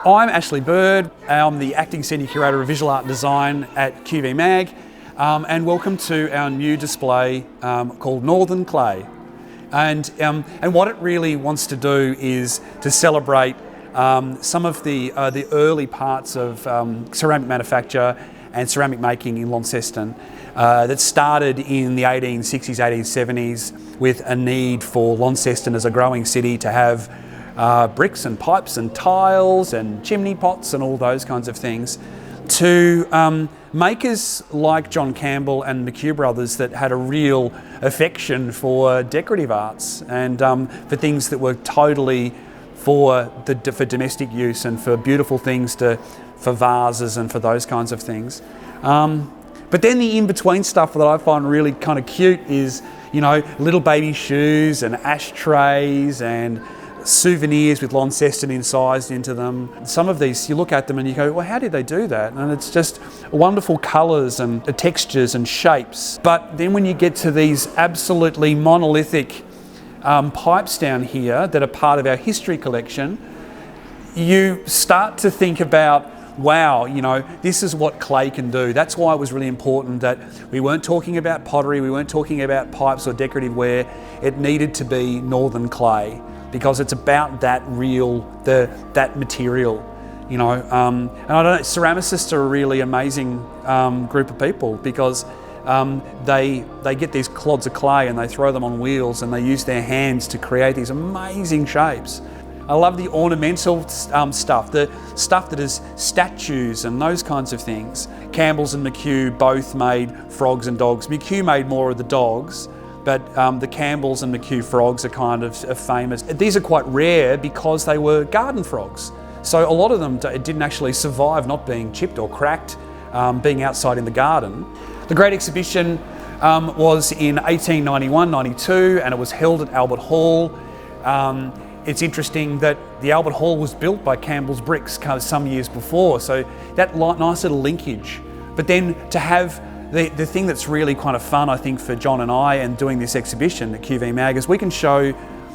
I'm Ashley Bird. I'm the Acting Senior Curator of Visual Art and Design at QVMag, and welcome to our new display called Northern Clay. And what it really wants to do is to celebrate some of the early parts of ceramic manufacture and ceramic making in Launceston that started in the 1860s, 1870s with a need for Launceston as a growing city to have bricks and pipes and tiles and chimney pots and all those kinds of things, to makers like John Campbell and McHugh brothers that had a real affection for decorative arts and for things that were totally for domestic use and for beautiful things, for vases and for those kinds of things. But then the in-between stuff that I find really kind of cute is, you know, little baby shoes and ashtrays and souvenirs with Launceston incised into them. Some of these, you look at them and you go, well, how did they do that? And it's just wonderful colours and textures and shapes. But then when you get to these absolutely monolithic pipes down here that are part of our history collection, you start to think about, wow, you know, this is what clay can do. That's why it was really important that we weren't talking about pottery, we weren't talking about pipes or decorative ware. It needed to be northern clay, because it's about that that material, you know. And I don't know, ceramicists are a really amazing group of people, because they get these clods of clay and they throw them on wheels and they use their hands to create these amazing shapes. I love the ornamental stuff, the stuff that is statues and those kinds of things. Campbell's and McHugh both made frogs and dogs. McHugh made more of the dogs, but the Campbells and McHugh frogs are kind of famous. These are quite rare because they were garden frogs. So a lot of them didn't actually survive not being chipped or cracked, being outside in the garden. The Great Exhibition was in 1891-92 and it was held at Albert Hall. It's interesting that the Albert Hall was built by Campbell's Bricks some years before, so that nice little linkage. But then to have the thing that's really kind of fun, I think, for John and I and doing this exhibition at QVMag is we can show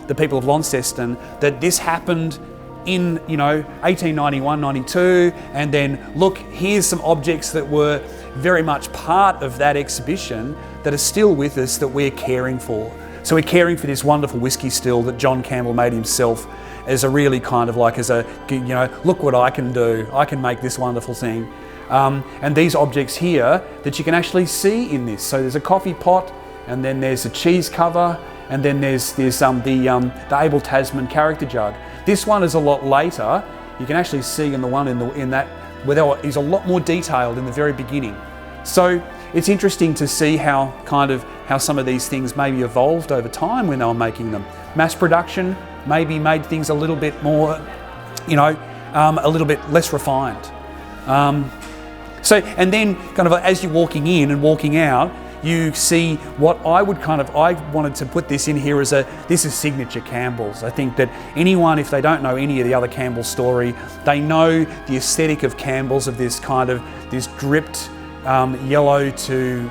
the people of Launceston that this happened in, you know, 1891, 92, and then look, here's some objects that were very much part of that exhibition that are still with us that we're caring for. So we're caring for this wonderful whiskey still that John Campbell made himself as a really kind of like, as a, you know, look what I can do. I can make this wonderful thing. And these objects here that you can actually see in this. So there's a coffee pot, and then there's a cheese cover, and then there's the Abel Tasman character jug. This one is a lot later. You can actually see in the one in that where he's a lot more detailed in the very beginning. So it's interesting to see how some of these things maybe evolved over time when they were making them. Mass production maybe made things a little bit more, you know, a little bit less refined. So, and then kind of as you're walking in and walking out, you see what I wanted to put this in here as this is signature Campbell's. I think that anyone, if they don't know any of the other Campbell story, they know the aesthetic of Campbell's, of this kind of, this dripped yellow to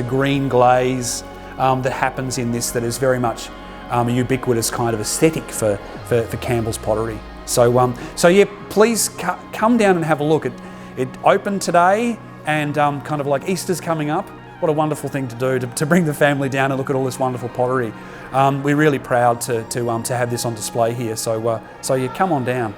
green glaze that happens in this, that is very much a ubiquitous kind of aesthetic for Campbell's pottery. So, so yeah, please come down and have a look. It opened today, and kind of like Easter's coming up. What a wonderful thing to do, to bring the family down and look at all this wonderful pottery. We're really proud to have this on display here. So yeah, come on down.